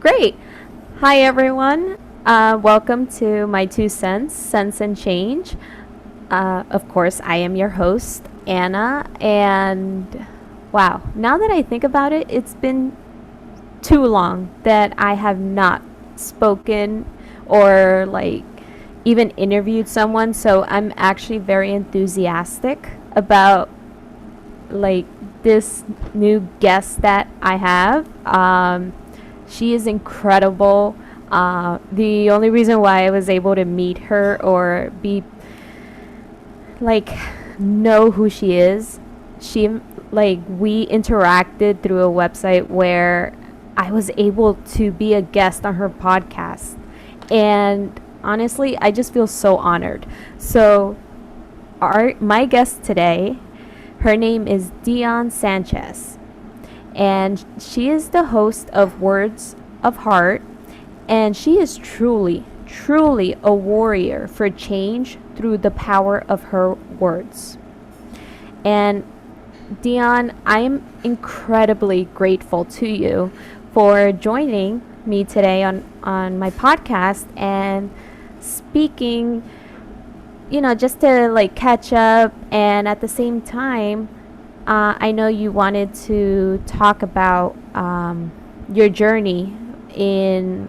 Great. Hi, everyone. Welcome to my two cents, Sense and Change. Of course, I am your host, Anna. And wow, now that I think about it, it's been too long that I have not spoken or even interviewed someone. So I'm actually very enthusiastic about like this new guest that I have. She is incredible. The only reason why I was able to meet her or be like know who she is, she we interacted through a website where I was able to be a guest on her podcast, and honestly, I just feel so honored. So, our my guest today, her name is Dionne Sanchez, and she is the host of Words of Heart, and she is truly a warrior for change through the power of her words. And Dionne, I'm incredibly grateful to you for joining me today on my podcast and speaking, just to catch up. And at the same time, I know you wanted to talk about your journey in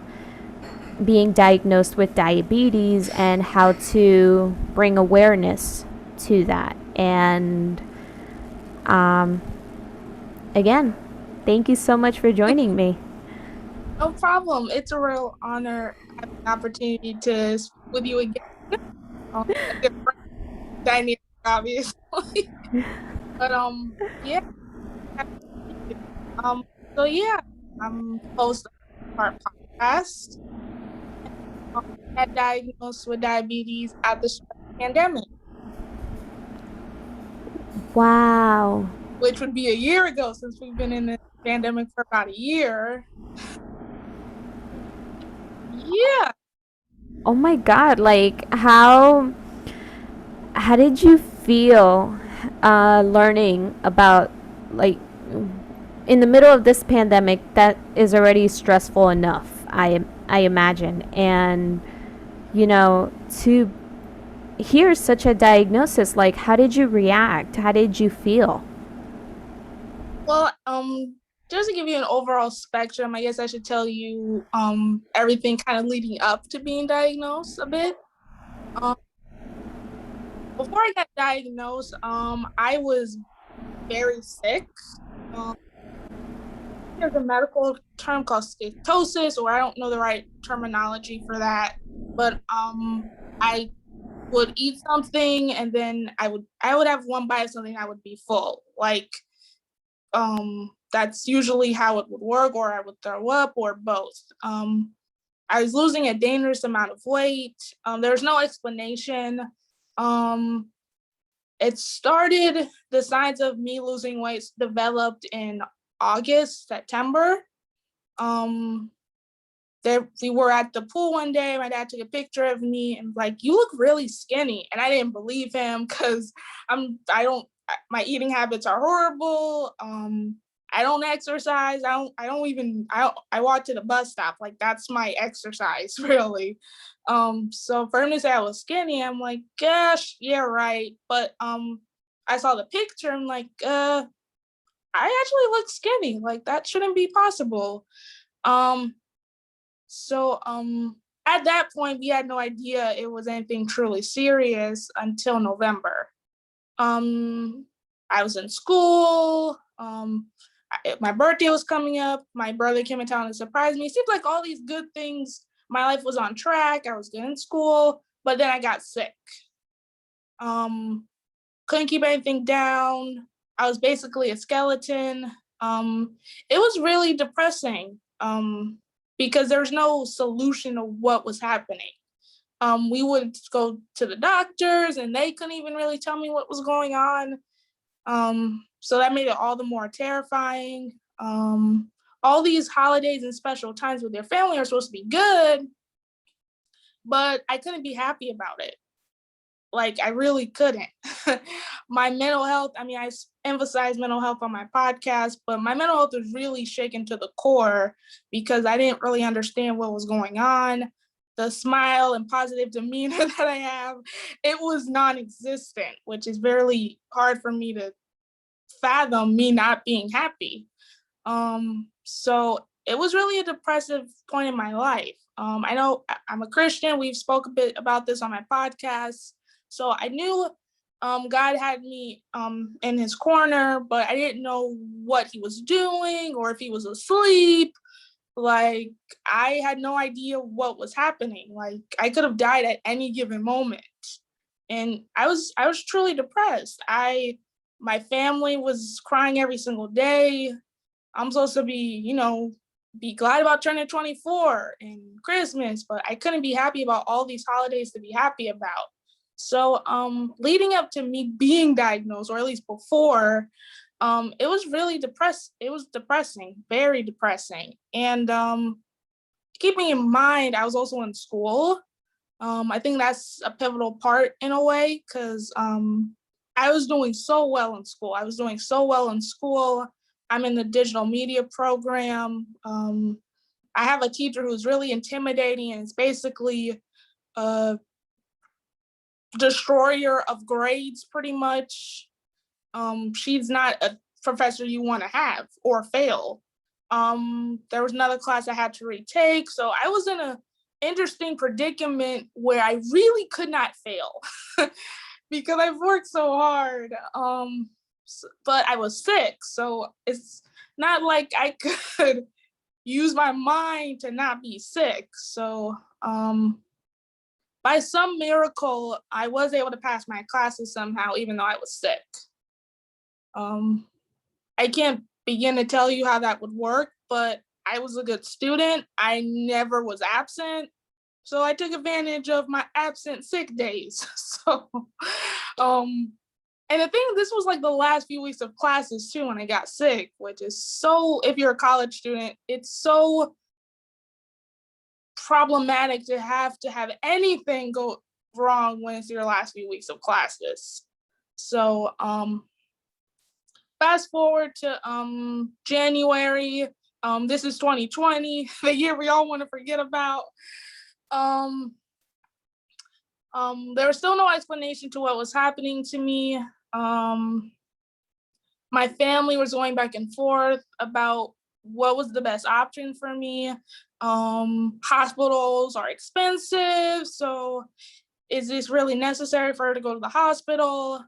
being diagnosed with diabetes and how to bring awareness to that. And um, again, thank you so much for joining me. No problem. It's a real honor having the opportunity to speak with you again. A different dynamic, obviously. But yeah. Um, so yeah, I'm host of our podcast. Um, got diagnosed with diabetes at the start of the pandemic, Wow. which would be a year ago since we've been in the pandemic for about a year. Yeah. Oh my God. How did you feel learning about like in the middle of this pandemic that is already stressful enough, I imagine. And to hear such a diagnosis, like how did you react? How did you feel? Well, just to give you an overall spectrum, I guess I should tell you everything kind of leading up to being diagnosed a bit. Um, Before I got diagnosed, I was very sick. Um, there's a medical term called schistosis, or I don't know the right terminology for that, but I would eat something and then I would have one bite of something, I would be full. That's usually how it would work, or I would throw up, or both. I was losing a dangerous amount of weight. There's no explanation. Um, the signs of me losing weight developed in August, September. Um, we were at the pool one day. My dad took a picture of me and like, you look really skinny. And I didn't believe him because I don't, my eating habits are horrible. I don't exercise. I walk to the bus stop. Like that's my exercise really. So for him to say I was skinny, I'm like, gosh, yeah, right. But I saw the picture. I'm like, I actually look skinny. Like that shouldn't be possible. Um, so at that point, we had no idea it was anything truly serious until November. Um, I was in school. My birthday was coming up. My brother came in town and surprised me. It seemed like all these good things. My life was on track. I was good in school, but then I got sick. Um, couldn't keep anything down. I was basically a skeleton. It was really depressing because there was no solution to what was happening. We would go to the doctors and they couldn't even really tell me what was going on. So that made it all the more terrifying. All these holidays and special times with your family are supposed to be good, but I couldn't be happy about it. like I really couldn't. My mental health, I mean, emphasize mental health on my podcast, but my mental health was really shaken to the core because I didn't really understand what was going on. The smile and positive demeanor that I have, it was non-existent, which is very hard for me to fathom, me not being happy. So it was really a depressive point in my life. I know I'm a Christian. We've spoke a bit about this on my podcast. So I knew God had me in his corner, but I didn't know what he was doing or if he was asleep. Like, I had no idea what was happening. Like, I could have died at any given moment. And I was truly depressed. My family was crying every single day. I'm supposed to be glad about turning 24 and Christmas, but I couldn't be happy about all these holidays to be happy about. So leading up to me being diagnosed, or at least before, it was really it was depressing, very depressing. And keeping in mind, I was also in school. I think that's a pivotal part in a way, because I was doing so well in school. I'm in the digital media program. I have a teacher who's really intimidating, and it's basically a destroyer of grades, pretty much. She's not a professor you want to have or fail. There was another class I had to retake, so I was in a interesting predicament where I really could not fail because I've worked so hard. But I was sick, so it's not like I could use my mind to not be sick. So by some miracle, I was able to pass my classes somehow, even though I was sick. I can't begin to tell you how that would work, but I was a good student. I never was absent. So I took advantage of my absent sick days. So, and I think this was like the last few weeks of classes too when I got sick, which is so, if you're a college student, it's so problematic to have anything go wrong when it's your last few weeks of classes. So, fast forward to January. This is 2020, the year we all want to forget about. There was still no explanation to what was happening to me. My family was going back and forth about what was the best option for me. Hospitals are expensive, so is this really necessary for her to go to the hospital?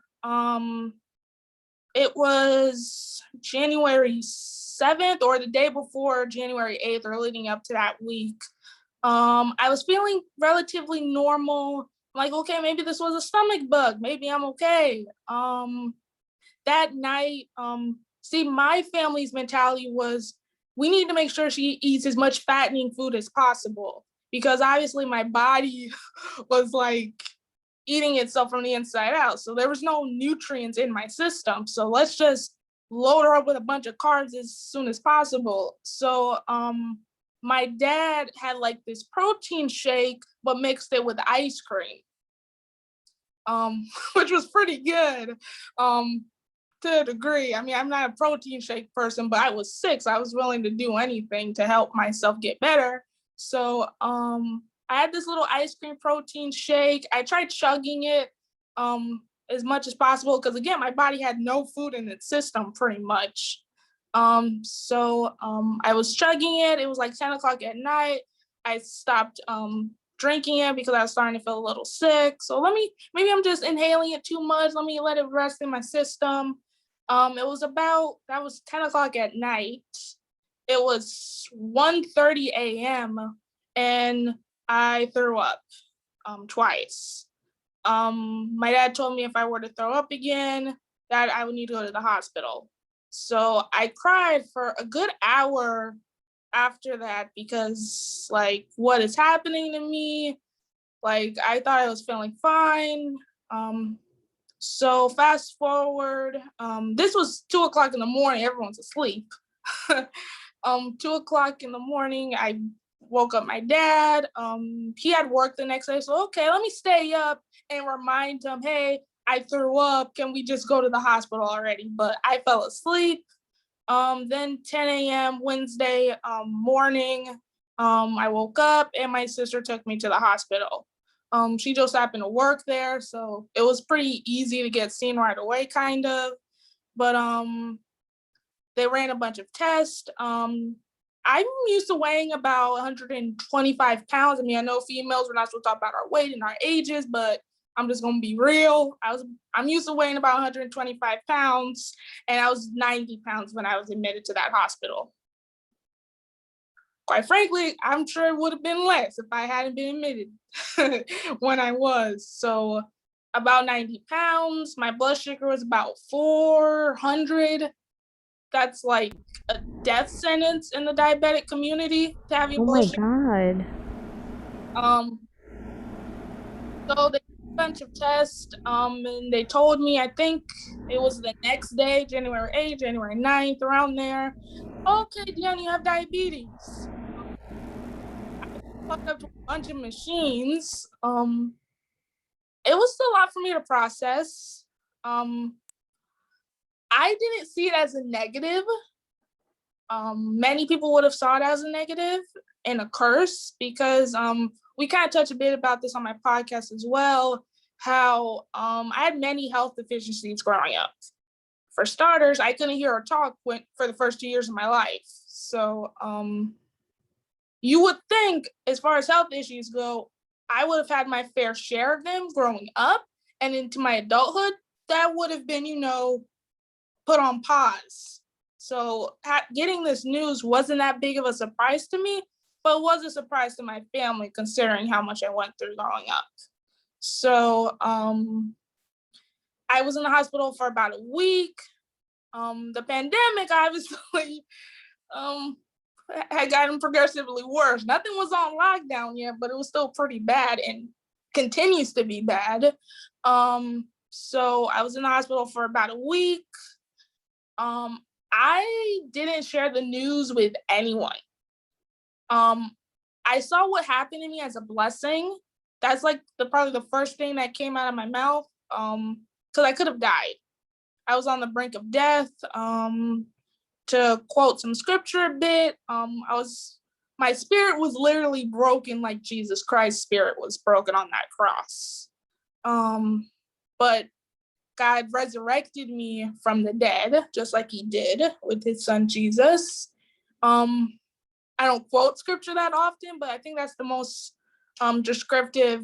It was January 7th or the day before January 8th or leading up to that week. I was feeling relatively normal. Like, okay, maybe this was a stomach bug. Maybe I'm okay. That night, my family's mentality was, we need to make sure she eats as much fattening food as possible, because obviously my body was like eating itself from the inside out. So there was no nutrients in my system. So let's just load her up with a bunch of carbs as soon as possible. So my dad had like this protein shake, but mixed it with ice cream, which was pretty good to a degree. I mean, I'm not a protein shake person, but I was sick, so I was willing to do anything to help myself get better. So I had this little ice cream protein shake. I tried chugging it as much as possible because, again, my body had no food in its system pretty much. So I was chugging it. It was like 10 o'clock at night. I stopped drinking it because I was starting to feel a little sick. So maybe I'm just inhaling it too much. Let me let it rest in my system. That was 10 o'clock at night. It was 1:30 a.m. and I threw up twice. My dad told me if I were to throw up again, that I would need to go to the hospital. So I cried for a good hour after that because, like, what is happening to me? Like, I thought I was feeling fine. So fast forward, this was 2 o'clock in the morning, everyone's asleep. 2 o'clock in the morning, I woke up my dad. He had work the next day, so okay, let me stay up and remind him, hey, I threw up. Can we just go to the hospital already? But I fell asleep. Then 10 a.m. Wednesday morning, I woke up and my sister took me to the hospital. She just happened to work there, so it was pretty easy to get seen right away, kind of. But they ran a bunch of tests. I'm used to weighing about 125 pounds. I mean, I know females, we're not supposed to talk about our weight and our ages, but I'm just gonna be real. I'm used to weighing about 125 pounds, and I was 90 pounds when I was admitted to that hospital. Quite frankly, I'm sure it would have been less if I hadn't been admitted when I was. So about 90 pounds, my blood sugar was about 400. That's like a death sentence in the diabetic community to have your Oh blood my sugar. God. Um, so they did a bunch of tests, and they told me, I think it was the next day, January 8th, January 9th, around there. Okay, Dionne, you have diabetes. I hooked up to a bunch of machines. It was still a lot for me to process. I didn't see it as a negative. Many people would have saw it as a negative and a curse because we kind of touched a bit about this on my podcast as well, how I had many health deficiencies growing up. For starters, I couldn't hear or talk for the first 2 years of my life. So you would think, as far as health issues go, I would have had my fair share of them growing up, and into my adulthood, that would have been, put on pause. So getting this news wasn't that big of a surprise to me, but was a surprise to my family considering how much I went through growing up. So I was in the hospital for about a week. The pandemic obviously had gotten progressively worse. Nothing was on lockdown yet, but it was still pretty bad and continues to be bad. So I was in the hospital for about a week. I didn't share the news with anyone. I saw what happened to me as a blessing. That's like probably the first thing that came out of my mouth. Because I could have died. I was on the brink of death. To quote some scripture a bit, my spirit was literally broken like Jesus Christ's spirit was broken on that cross. But God resurrected me from the dead, just like he did with his son Jesus. I don't quote scripture that often, but I think that's the most descriptive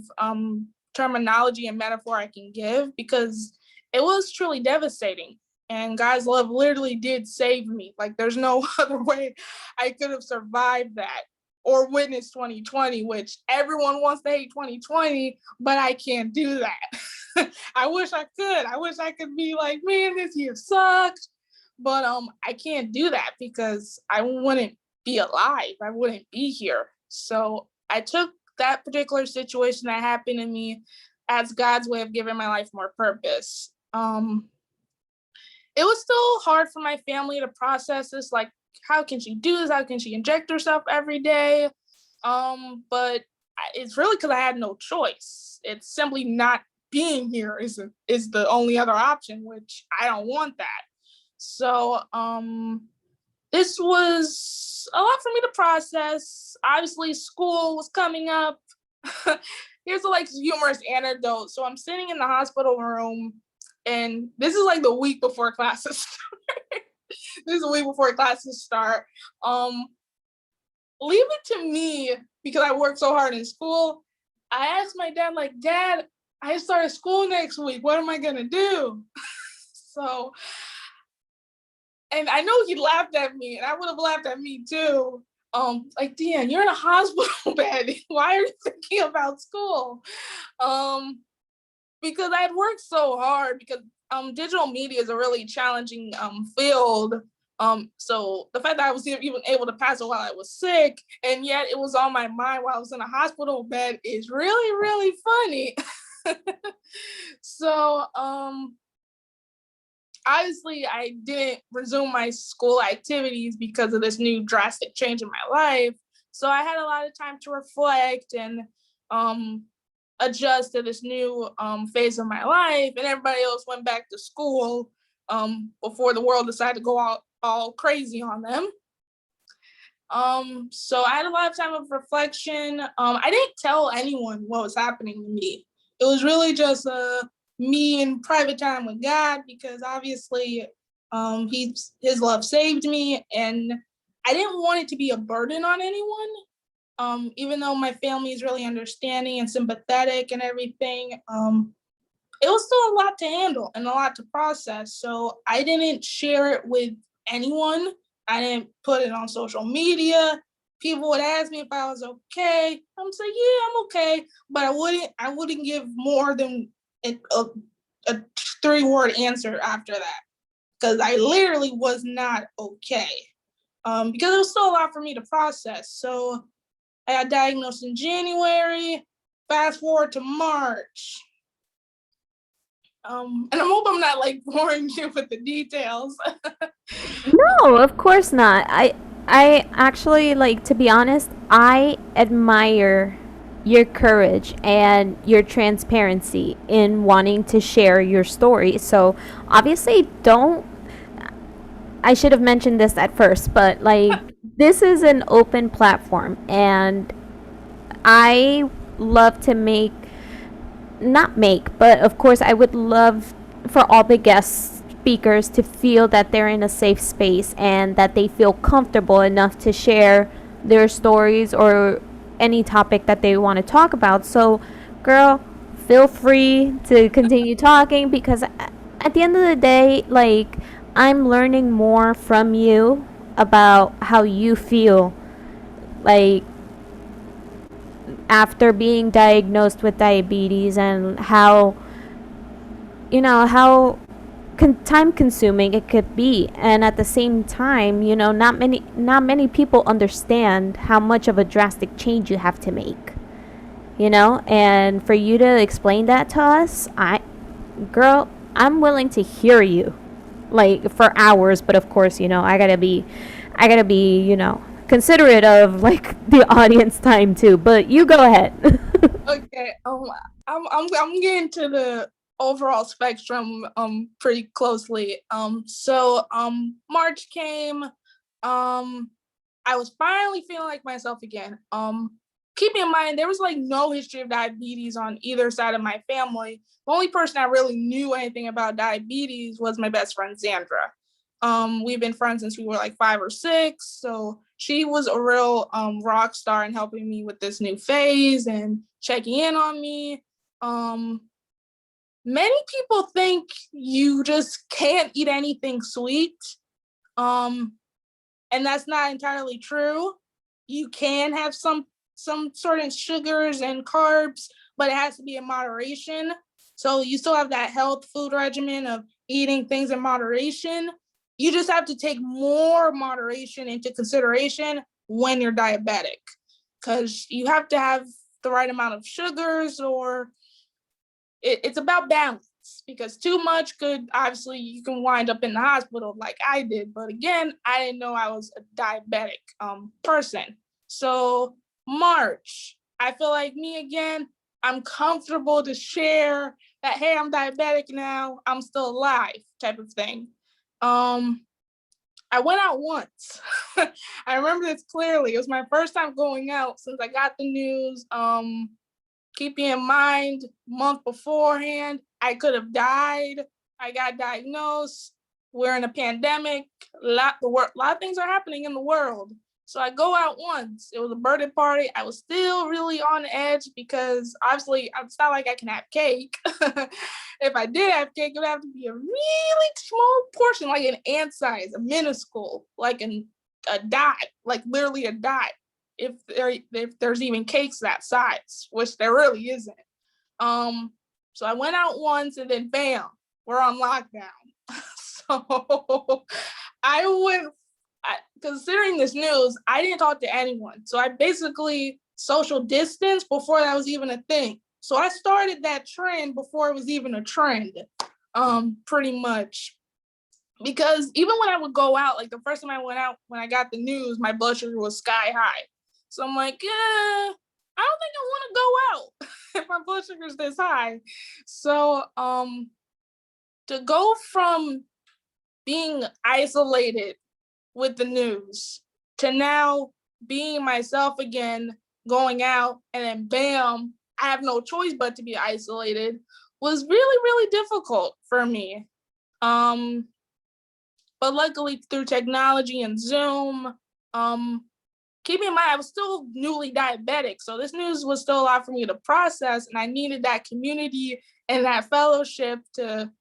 terminology and metaphor I can give, because it was truly devastating. And God's love literally did save me. Like, there's no other way I could have survived that or witnessed 2020, which everyone wants to hate 2020, but I can't do that. I wish I could. I wish I could be like, man, this year sucked. But I can't do that because I wouldn't be alive. I wouldn't be here. So I took that particular situation that happened to me as God's way of giving my life more purpose. It was still hard for my family to process this. Like, how can she do this? How can she inject herself every day? But it's really because I had no choice. It's simply not being here is the only other option, which I don't want that. So this was a lot for me to process. Obviously, school was coming up. Here's a humorous anecdote. So I'm sitting in the hospital room, and this is like the week before classes start. This is a week before classes start. Leave it to me, because I worked so hard in school. I asked my dad, like, Dad, I started school next week. What am I gonna do? So, and I know he laughed at me, and I would have laughed at me too. Like, Dionne, you're in a hospital bed. Why are you thinking about school? Because I'd worked so hard, because digital media is a really challenging field. So the fact that I was even able to pass it while I was sick, and yet it was on my mind while I was in a hospital bed, is really, really funny. So obviously I didn't resume my school activities because of this new drastic change in my life. So I had a lot of time to reflect and adjust to this new phase of my life, and everybody else went back to school before the world decided to go out all crazy on them. So I had a lot of time of reflection. I didn't tell anyone what was happening to me. It was really just me in private time with God, because obviously his love saved me, and I didn't want it to be a burden on anyone. Even though my family is really understanding and sympathetic and everything, it was still a lot to handle and a lot to process. So I didn't share it with anyone. I didn't put it on social media. People would ask me if I was okay. I'm saying, yeah, I'm okay, but I wouldn't give more than a 3-word answer after that, because I literally was not okay. Because it was still a lot for me to process. So I got diagnosed in January. Fast forward to March. And I hope I'm not like boring you with the details. No, of course not. I actually, like, to be honest, I admire your courage and your transparency in wanting to share your story. So, obviously, don't I should have mentioned this at first, but like this is an open platform and I love to not make, but of course, I would love for all the guest speakers to feel that they're in a safe space and that they feel comfortable enough to share their stories or any topic that they want to talk about. So, girl, feel free to continue talking because at the end of the day, like, I'm learning more from you about how you feel. Like, after being diagnosed with diabetes and how how time consuming it could be, and at the same time, not many people understand how much of a drastic change you have to make, and for you to explain that to us, girl, I'm willing to hear you like for hours, but of course, I gotta be considerate of like the audience time too, but you go ahead. Okay. I'm getting to the overall spectrum pretty closely. March came. I was finally feeling like myself again. Keep in mind there was like no history of diabetes on either side of my family. The only person I really knew anything about diabetes was my best friend Sandra. We've been friends since we were like 5 or 6, so she was a real rock star in helping me with this new phase and checking in on me. Many people think you just can't eat anything sweet, and that's not entirely true. You can have some sort of sugars and carbs, but it has to be in moderation. So you still have that health food regimen of eating things in moderation. You just have to take more moderation into consideration when you're diabetic, because you have to have the right amount of sugars, or it's about balance, because too much could, obviously you can wind up in the hospital like I did. But again, I didn't know I was a diabetic person. So March, I feel like me again. I'm comfortable to share that, hey, I'm diabetic now, I'm still alive, type of thing. I went out once. I remember this clearly. It was my first time going out since I got the news. Keep in mind, month beforehand, I could have died. I got diagnosed. We're in a pandemic. A lot of things are happening in the world. So I go out once. It was a birthday party. I was still really on edge because obviously it's not like I can have cake. If I did have cake, it would have to be a really small portion, like an ant size, a minuscule, like a dot, like literally a dot. If there's even cakes that size, which there really isn't. So I went out once and then bam, we're on lockdown. So considering this news, I didn't talk to anyone. So I basically social distance before that was even a thing. So I started that trend before it was even a trend, pretty much. Because even when I would go out, like the first time I went out, when I got the news, my blood sugar was sky high. So I'm like, I don't think I want to go out if my blood sugar is this high. So to go from being isolated with the news to now being myself again, going out, and then bam, I have no choice but to be isolated was really, really difficult for me. But luckily through technology and Zoom, keep in mind I was still newly diabetic, so this news was still a lot for me to process, and I needed that community and that fellowship to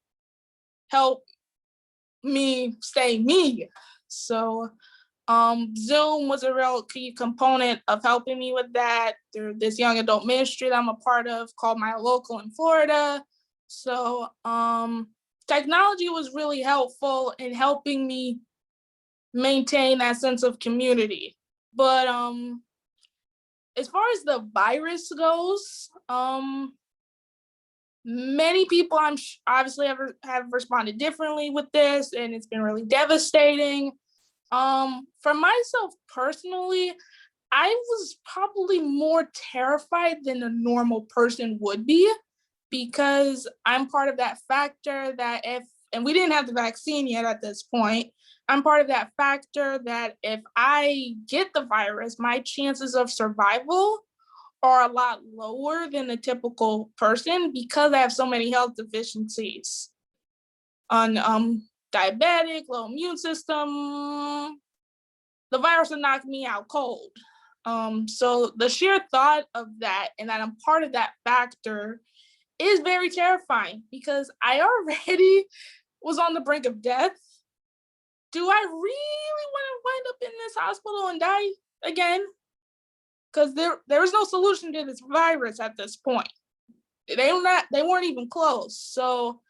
help me stay me. So Zoom was a real key component of helping me with that through this young adult ministry that I'm a part of called My Local in Florida. So technology was really helpful in helping me maintain that sense of community. But as far as the virus goes, many people obviously have responded differently with this, and it's been really devastating. For myself personally, I was probably more terrified than a normal person would be, because I'm part of that factor that and we didn't have the vaccine yet at this point, I'm part of that factor that if I get the virus, my chances of survival are a lot lower than a typical person because I have so many health deficiencies on diabetic, low immune system. The virus will knock me out cold. So the sheer thought of that and that I'm part of that factor is very terrifying because I already was on the brink of death. Do I really want to wind up in this hospital and die again? Because there was no solution to this virus at this point. They weren't even close. So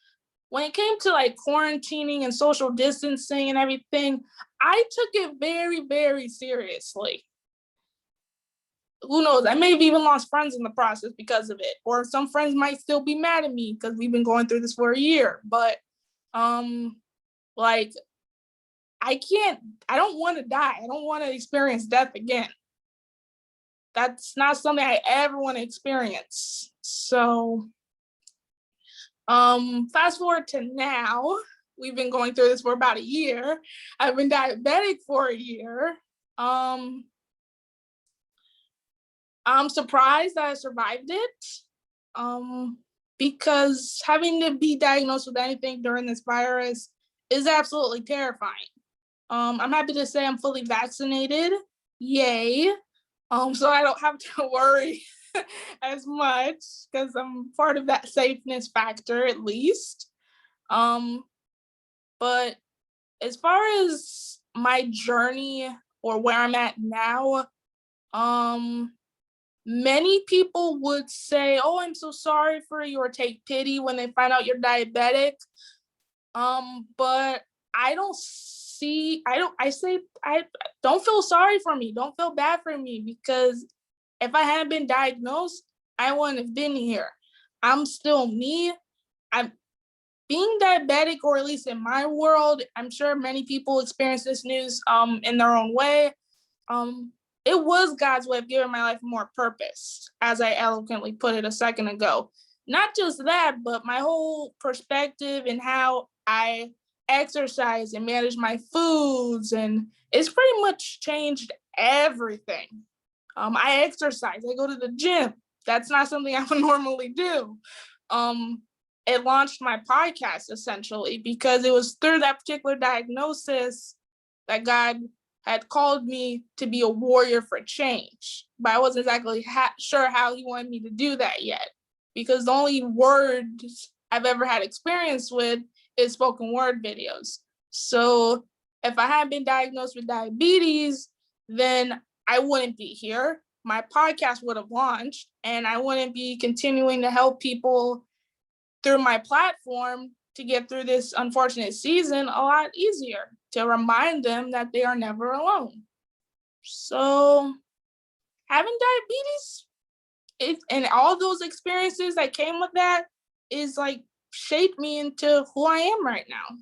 when it came to like quarantining and social distancing and everything, I took it very, very seriously. Who knows? I may have even lost friends in the process because of it, or some friends might still be mad at me because we've been going through this for a year. But like I don't want to die. I don't want to experience death again. That's not something I ever want to experience. So fast forward to now, we've been going through this for about a year. I've been diabetic for a year. I'm surprised that I survived it, because having to be diagnosed with anything during this virus is absolutely terrifying. I'm happy to say I'm fully vaccinated. Yay. So I don't have to worry as much because I'm part of that safeness factor at least. But as far as my journey or where I'm at now, many people would say, "Oh, I'm so sorry for you," or take pity when they find out you're diabetic. But I don't feel sorry for me. Don't feel bad for me, because if I hadn't been diagnosed, I wouldn't have been here. I'm still me. I'm being diabetic, or at least in my world, I'm sure many people experience this news in their own way. It was God's way of giving my life more purpose, as I eloquently put it a second ago. Not just that, but my whole perspective and how I exercise and manage my foods, and it's pretty much changed everything. I exercise, I go to the gym. That's not something I would normally do. It launched my podcast essentially because it was through that particular diagnosis that God had called me to be a warrior for change. But I wasn't exactly sure how he wanted me to do that yet, because the only words I've ever had experience with is spoken word videos. So if I hadn't been diagnosed with diabetes, then I wouldn't be here. My podcast would have launched, and I wouldn't be continuing to help people through my platform to get through this unfortunate season a lot easier, to remind them that they are never alone. So having diabetes and all those experiences that came with that is like shaped me into who I am right now.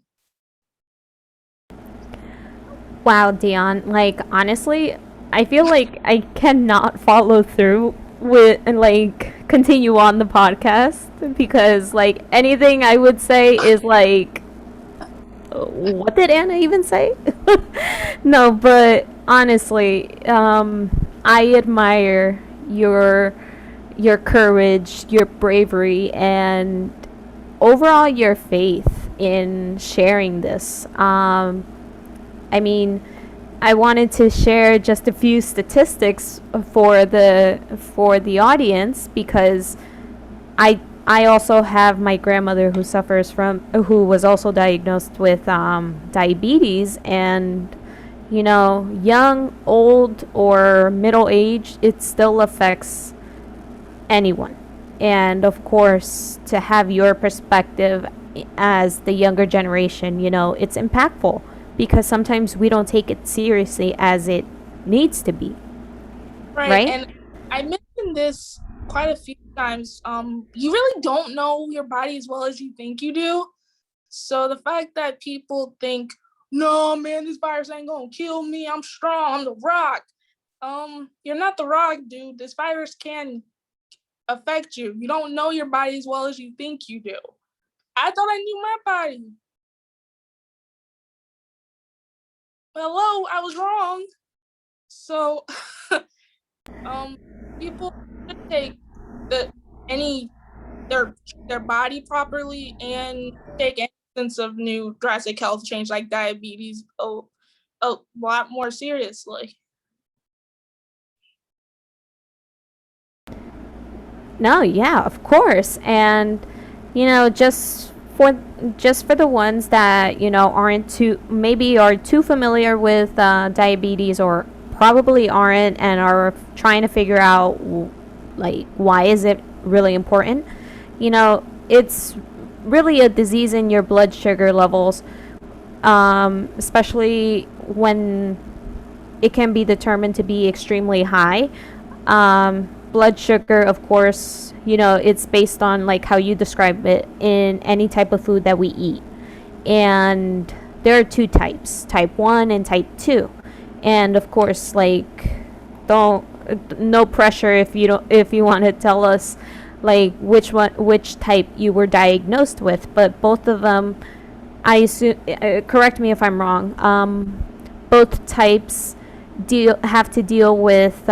Wow, Dionne. Like, honestly, I feel like I cannot follow through with and like continue on the podcast because like anything I would say is like, what did Anna even say? No, but honestly, I admire your courage, your bravery, and overall your faith in sharing this. I mean, I wanted to share just a few statistics for the audience because I also have my grandmother who was also diagnosed with diabetes, and you know, young, old, or middle age, it still affects anyone. And of course, to have your perspective as the younger generation, you know, it's impactful because sometimes we don't take it seriously as it needs to be, Right. right? And I mentioned this quite a few times. You really don't know your body as well as you think you do. So the fact that people think, no, man, this virus ain't gonna kill me. I'm strong. I'm the Rock. You're not the Rock, dude. This virus can affect you. You don't know your body as well as you think you do. I thought I knew my body. Hello, I was wrong. So, people should take the any their body properly and take any sense of new drastic health change like diabetes a lot more seriously. No, yeah, of course. And you know, just for the ones that, you know, aren't too maybe are too familiar with diabetes or probably aren't and are trying to figure out like why is it really important? You know, it's really a disease in your blood sugar levels, especially when it can be determined to be extremely high. Blood sugar, of course, you know, it's based on like how you describe it in any type of food that we eat. And there are two types, type 1 and type 2. And of course, like, don't, no pressure if you want to tell us like which type you were diagnosed with, but both of them, I assume, correct me if I'm wrong, both types have to deal with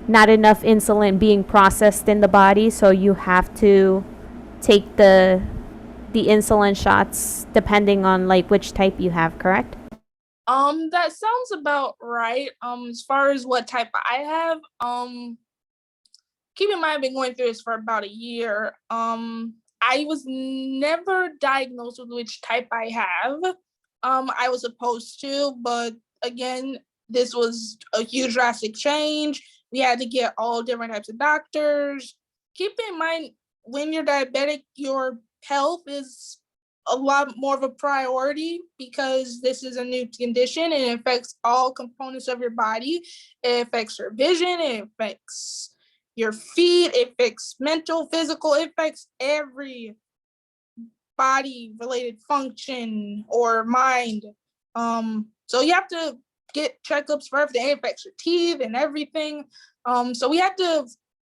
not enough insulin being processed in the body, so you have to take the insulin shots depending on like which type you have, correct? That sounds about right. As far as what type I have, keep in mind I've been going through this for about a year. I was never diagnosed with which type I have. I was supposed to, but again, this was a huge drastic change. We had to get all different types of doctors. Keep in mind, when you're diabetic, your health is a lot more of a priority because this is a new condition and it affects all components of your body. It affects your vision, it affects your feet, it affects mental, physical, it affects every body related function or mind. So you have to get checkups for everything. It affects your teeth and everything. So we have to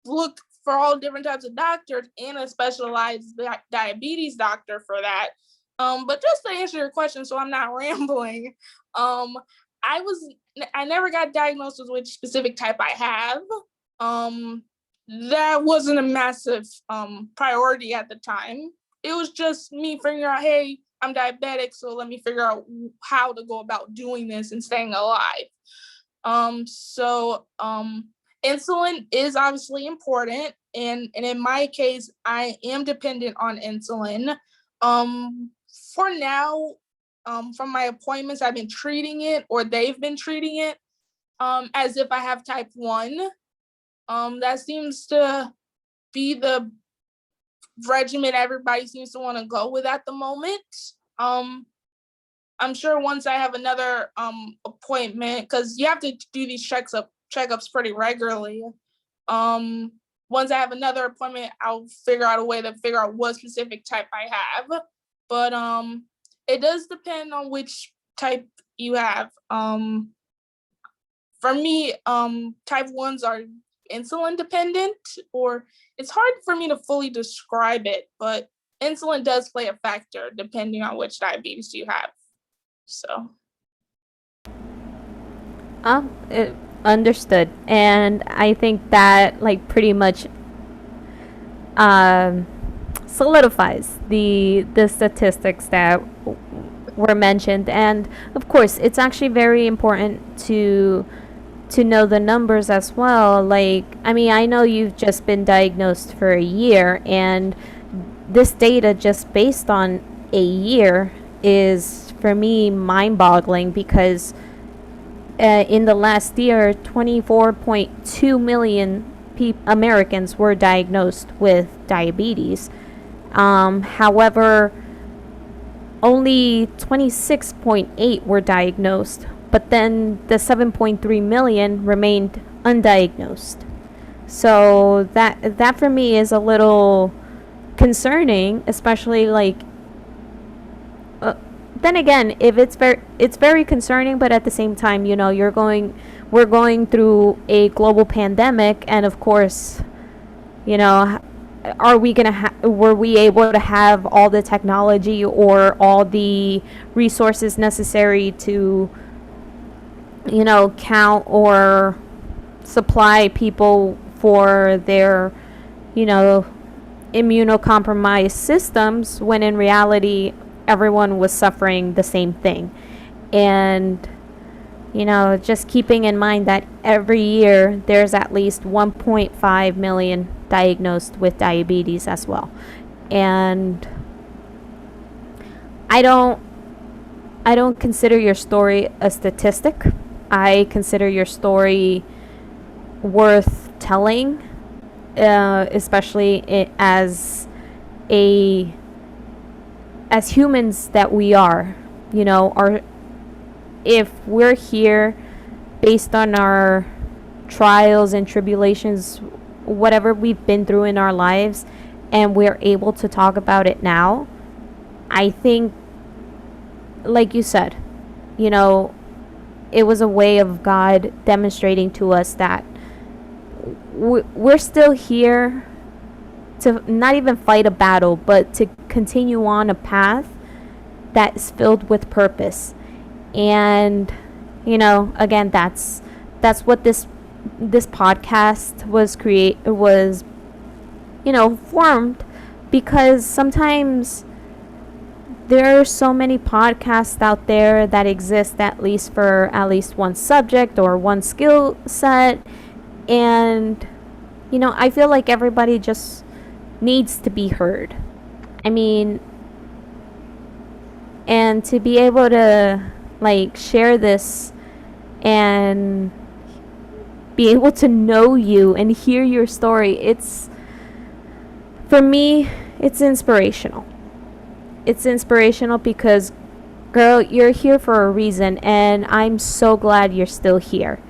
look for all different types of doctors and a specialized diabetes doctor for that. But just to answer your question, so I'm not rambling, I was I never got diagnosed with which specific type I have. That wasn't a massive priority at the time. It was just me figuring out, hey, I'm diabetic, so let me figure out how to go about doing this and staying alive. Insulin is obviously important, and in my case, I am dependent on insulin. For now, from my appointments, I've been treating it, or they've been treating it, as if I have type 1. That seems to be the regimen everybody seems to want to go with at the moment. I'm sure once I have another appointment, because you have to do these checkups pretty regularly. Once I have another appointment, I'll figure out a way to figure out what specific type I have. But it does depend on which type you have. for me, type 1s are insulin dependent, or it's hard for me to fully describe it, but insulin does play a factor depending on which diabetes you have. So Understood. And I think that like pretty much solidifies the statistics that were mentioned. And of course, it's actually very important to know the numbers as well. Like, I mean, I know you've just been diagnosed for a year, and this data just based on a year is for me mind-boggling because in the last year 24.2 million Americans were diagnosed with diabetes. However, only 26.8 were diagnosed, but then the 7.3 million remained undiagnosed. So that for me is a little concerning, especially like then again, if it's very concerning, but at the same time, you know, we're going through a global pandemic, and of course, you know, were we able to have all the technology or all the resources necessary to, you know, count or supply people for their, you know, immunocompromised systems, when in reality everyone was suffering the same thing. And you know, just keeping in mind that every year there's at least 1.5 million diagnosed with diabetes as well. And I don't consider your story a statistic. I consider your story worth telling, especially as humans that we are. You know, if we're here based on our trials and tribulations, whatever we've been through in our lives, and we're able to talk about it now, I think, like you said, you know, it was a way of God demonstrating to us that we're still here to not even fight a battle, but to continue on a path that's filled with purpose. And you know, again, that's what this podcast was you know, formed, because sometimes there are so many podcasts out there that exist at least for at least one subject or one skill set, and you know, I feel like everybody just needs to be heard. I mean, and to be able to like share this and be able to know you and hear your story, it's, for me, it's inspirational. It's inspirational because, girl, you're here for a reason, and I'm so glad you're still here,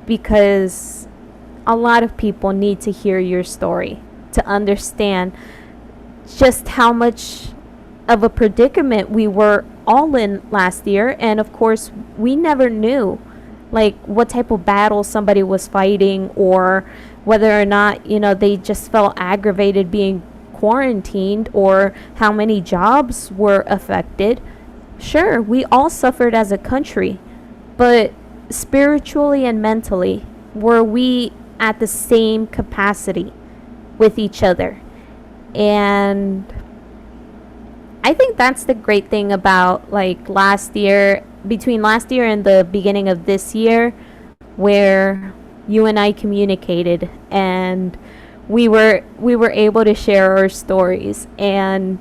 because a lot of people need to hear your story to understand just how much of a predicament we were all in last year. And of course, we never knew like what type of battle somebody was fighting, or whether or not, you know, they just felt aggravated being quarantined, or how many jobs were affected. Sure, we all suffered as a country, but spiritually and mentally, were we at the same capacity with each other? And I think that's the great thing about like last year, between last year and the beginning of this year, where you and I communicated, and we were able to share our stories. And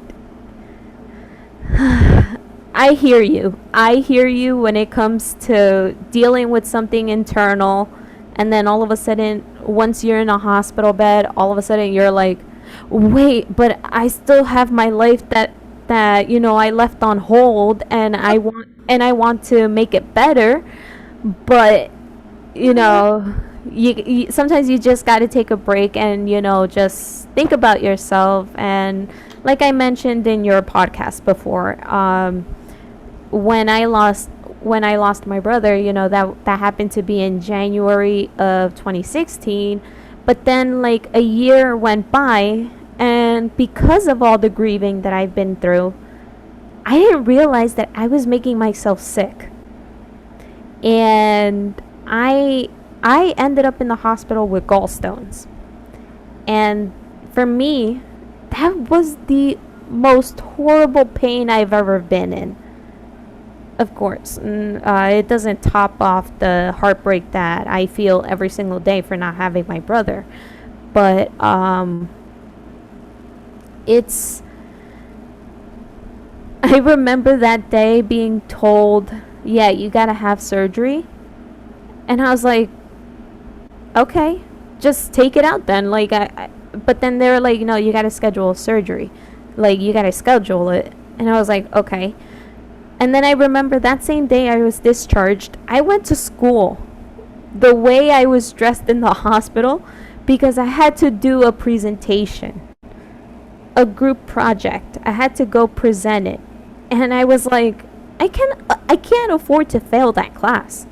I hear you when it comes to dealing with something internal, and then all of a sudden, once you're in a hospital bed, all of a sudden you're like, wait, but I still have my life that you know, I left on hold, and I want to make it better. But you know, you sometimes you just got to take a break and, you know, just think about yourself. And like I mentioned in your podcast before, when I lost when I lost my brother, that happened to be in January of 2016. But then, like, a year went by, and because of all the grieving that I've been through, I didn't realize that I was making myself sick. And I ended up in the hospital with gallstones. And for me, that was the most horrible pain I've ever been in. Of course, it doesn't top off the heartbreak that I feel every single day for not having my brother. But it's. I remember that day being told, yeah, you gotta have surgery. And I was like, okay, just take it out then. Like, but then they were like, no, you gotta schedule surgery. Like, you gotta schedule it. And I was like, okay. And then I remember that same day I was discharged, I went to school the way I was dressed in the hospital because I had to do a presentation, a group project. I had to go present it. And I was like, I can't afford to fail that class.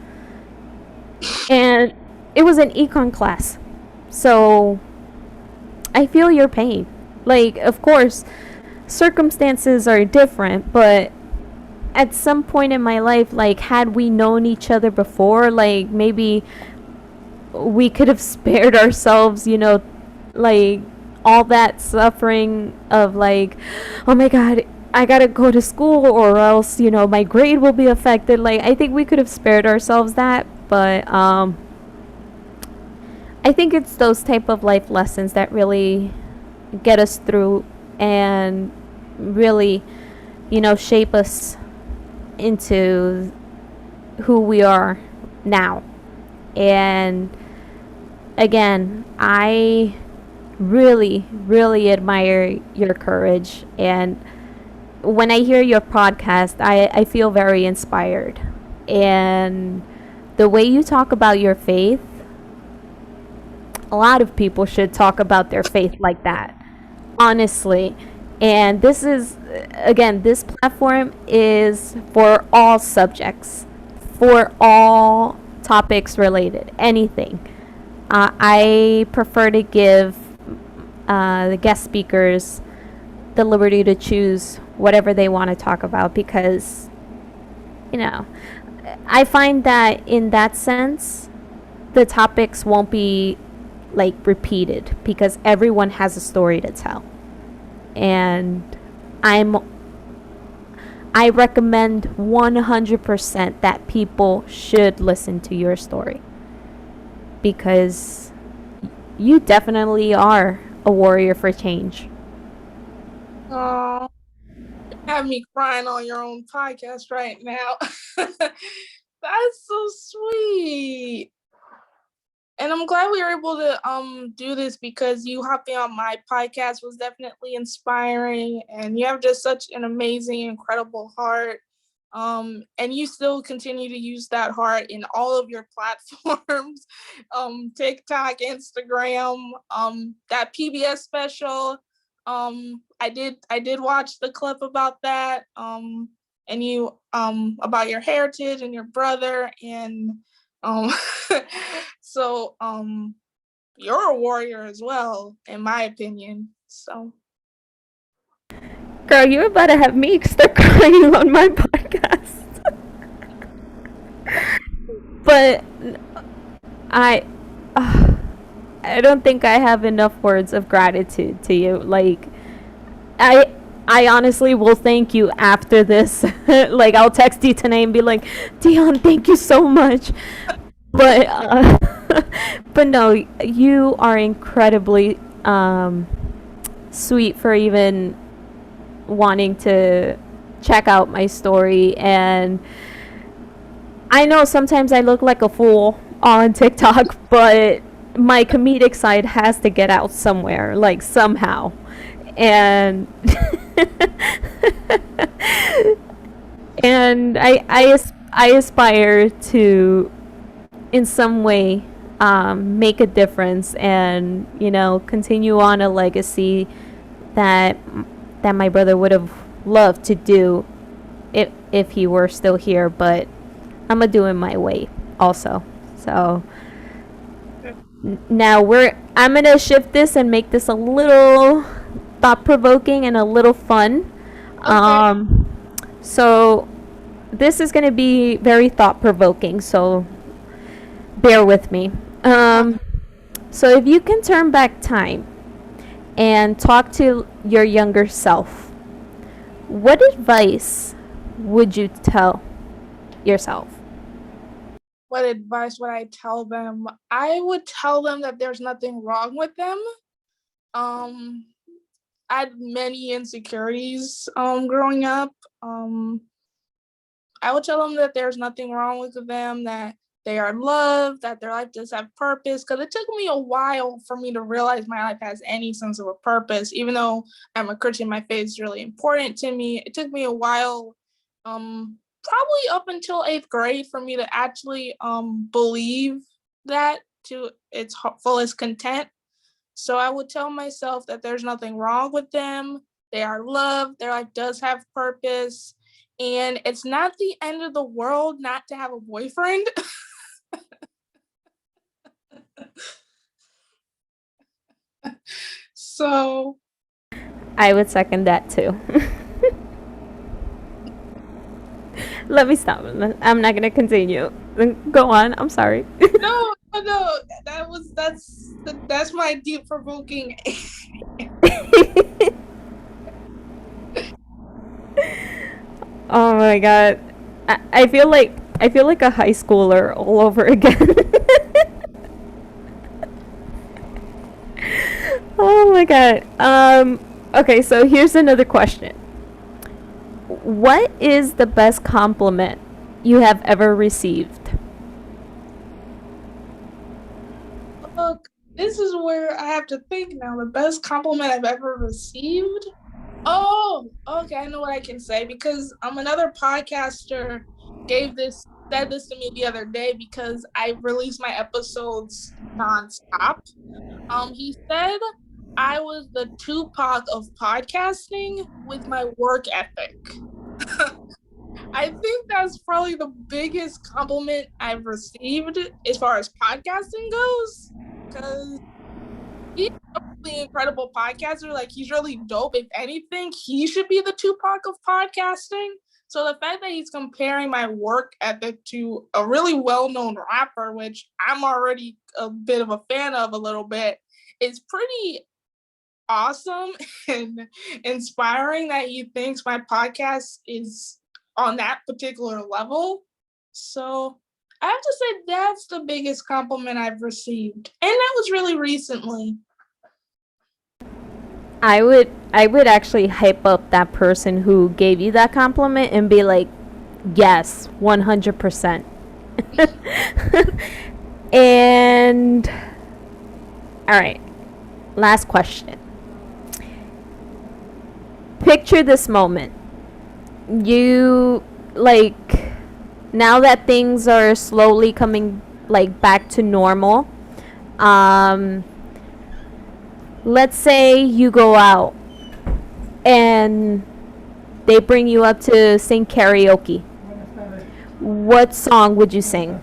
And it was an econ class. So I feel your pain. Like, of course, circumstances are different, but at some point in my life, like, had we known each other before, like, maybe we could have spared ourselves, like, all that suffering of, like, oh my god, I gotta go to school or else, my grade will be affected. Like, I think we could have spared ourselves that, but I think it's those type of life lessons that really get us through and really, shape us into who we are now. And again, I really, really admire your courage. And when I hear your podcast, I feel very inspired. And the way you talk about your faith, a lot of people should talk about their faith like that, honestly. And this is, again, this platform is for all subjects, for all topics related, anything. I prefer to give the guest speakers the liberty to choose whatever they want to talk about because, I find that in that sense, the topics won't be like repeated because everyone has a story to tell. And I recommend 100% that people should listen to your story because you definitely are a warrior for change. Oh, you have me crying on your own podcast right now. That's so sweet. And I'm glad we were able to do this because you hopping on my podcast was definitely inspiring, and you have just such an amazing, incredible heart. And you still continue to use that heart in all of your platforms, TikTok, Instagram, that PBS special. I did watch the clip about that, and you about your heritage and your brother, and so you're a warrior as well, in my opinion. So Girl, you're about to have me start crying on my podcast. But I I don't think I have enough words of gratitude to you. Like, I honestly will thank you after this. Like, I'll text you tonight and be like, Dionne, thank you so much. But but no, you are incredibly sweet for even wanting to check out my story. And I know sometimes I look like a fool on TikTok, but my comedic side has to get out somewhere, like somehow. And and I aspire to in some way make a difference and continue on a legacy that my brother would have loved to do if he were still here, but I'm gonna do it my way also. So now I'm gonna shift this and make this a little thought provoking and a little fun. Okay. So this is gonna be very thought provoking. So bear with me. Uh, So if you can turn back time and talk to your younger self, what advice would you tell yourself? what advice would I tell them? I would tell them that there's nothing wrong with them. Um, I had many insecurities growing up. I would tell them that there's nothing wrong with them, that they are loved, that their life does have purpose. Because it took me a while for me to realize my life has any sense of a purpose. Even though I'm a Christian, my faith is really important to me. It took me a while, probably up until 8th grade, for me to actually believe that to its fullest content. So I would tell myself that there's nothing wrong with them. They are loved. Their life does have purpose. And it's not the end of the world not to have a boyfriend. So, I would second that too. Let me stop. I'm not gonna continue. Go on. I'm sorry. no, that's my deep provoking. Oh my god. I feel like a high schooler all over again. Oh my god. Okay, so here's another question. What is the best compliment you have ever received? Look, this is where I have to think now. The best compliment I've ever received. Oh, okay. I know what I can say because another podcaster said this to me the other day because I release my episodes nonstop. He said I was the Tupac of podcasting with my work ethic. I think that's probably the biggest compliment I've received as far as podcasting goes. Because he's a really incredible podcaster. Like, he's really dope. If anything, he should be the Tupac of podcasting. So the fact that he's comparing my work ethic to a really well-known rapper, which I'm already a bit of a fan of a little bit, is pretty awesome and inspiring that he thinks my podcast is on that particular level. So I have to say that's the biggest compliment I've received. And that was really recently. I would actually hype up that person who gave you that compliment and be like, yes, 100%. And all right, last question. Picture this moment. You like now that things are slowly coming like back to normal. Um let's say you go out and they bring you up to sing karaoke. What song would you sing?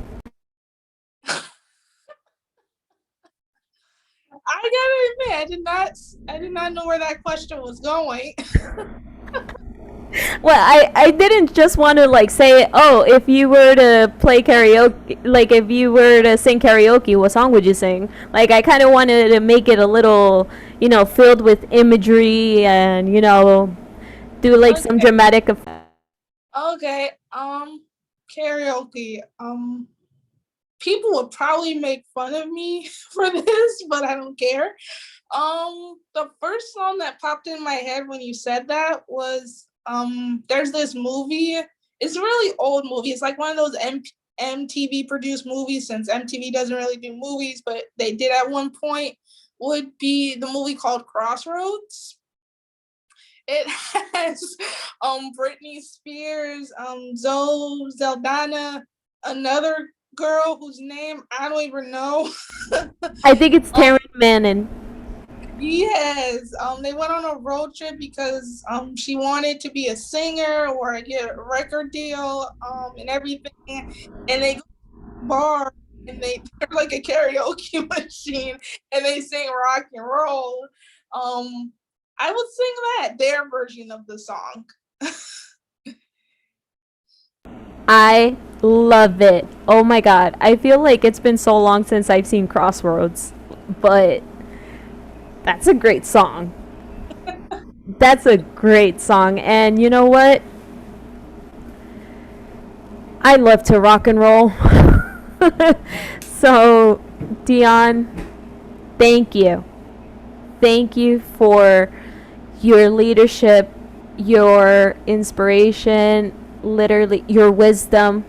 I gotta admit, I did not know where that question was going. Well, I didn't just want to like say, oh, if you were to play karaoke, like if you were to sing karaoke, what song would you sing? Like I kind of wanted to make it a little, filled with imagery and do like some Okay. dramatic effect. Okay. Karaoke. People would probably make fun of me for this, but I don't care. The first song that popped in my head when you said that was there's this movie. It's a really old movie. It's like one of those MTV produced movies, since MTV doesn't really do movies, but they did at one point. Would be the movie called Crossroads. It has Britney Spears, Zoe Zeldana, another girl whose name I don't even know. I think it's Taryn Manning. Yes, they went on a road trip because she wanted to be a singer or get a record deal and everything, and they go to the bar and they're like a karaoke machine and they sing rock and roll. I would sing their version of the song. I love it. Oh my god. I feel like it's been so long since I've seen Crossroads, but that's a great song. That's a great song. And you know what? I love to rock and roll. So, Dionne, thank you. Thank you for your leadership, your inspiration, literally your wisdom,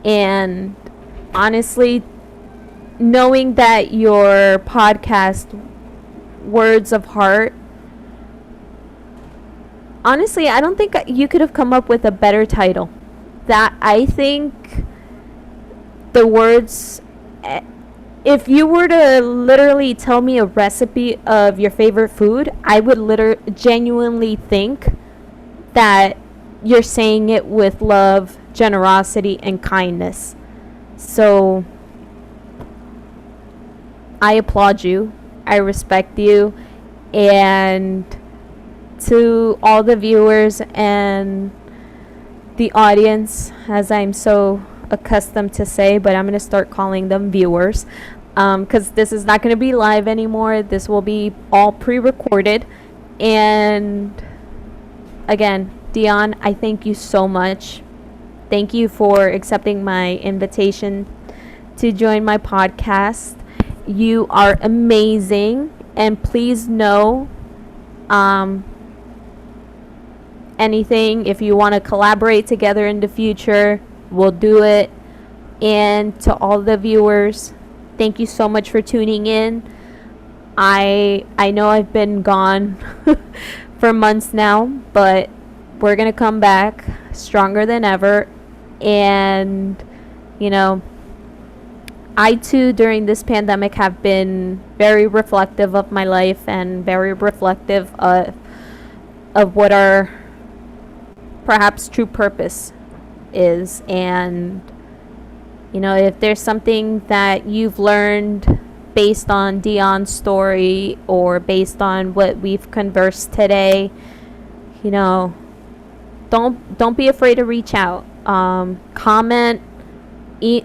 and honestly, knowing that your podcast, Words of Heart, honestly, I don't think you could have come up with a better title. That I think the words, if you were to literally tell me a recipe of your favorite food, I would genuinely think that you're saying it with love, generosity, and kindness. So I applaud you. I respect you. And to all the viewers and the audience, as I'm so accustomed to say, but I'm going to start calling them viewers, because this is not going to be live anymore. This will be all pre-recorded. And again, Dionne, I thank you so much. Thank you for accepting my invitation to join my podcast. You are amazing, and please know, anything, if you want to collaborate together in the future, we'll do it. And to all the viewers, thank you so much for tuning in. I know I've been gone for months now, but we're going to come back stronger than ever. And you know, I too during this pandemic have been very reflective of my life and very reflective of what our perhaps true purpose is. And you know, if there's something that you've learned based on Dionne's story or based on what we've conversed today, you know, don't be afraid to reach out. Comment,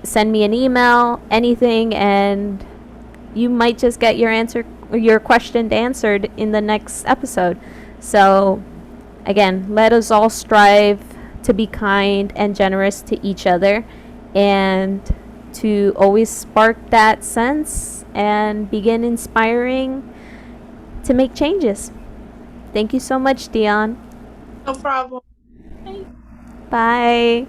send me an email, anything, and you might just get your question answered in the next episode. So again, let us all strive to be kind and generous to each other, and to always spark that sense and begin inspiring to make changes. Thank you so much, Dionne. No problem. Bye.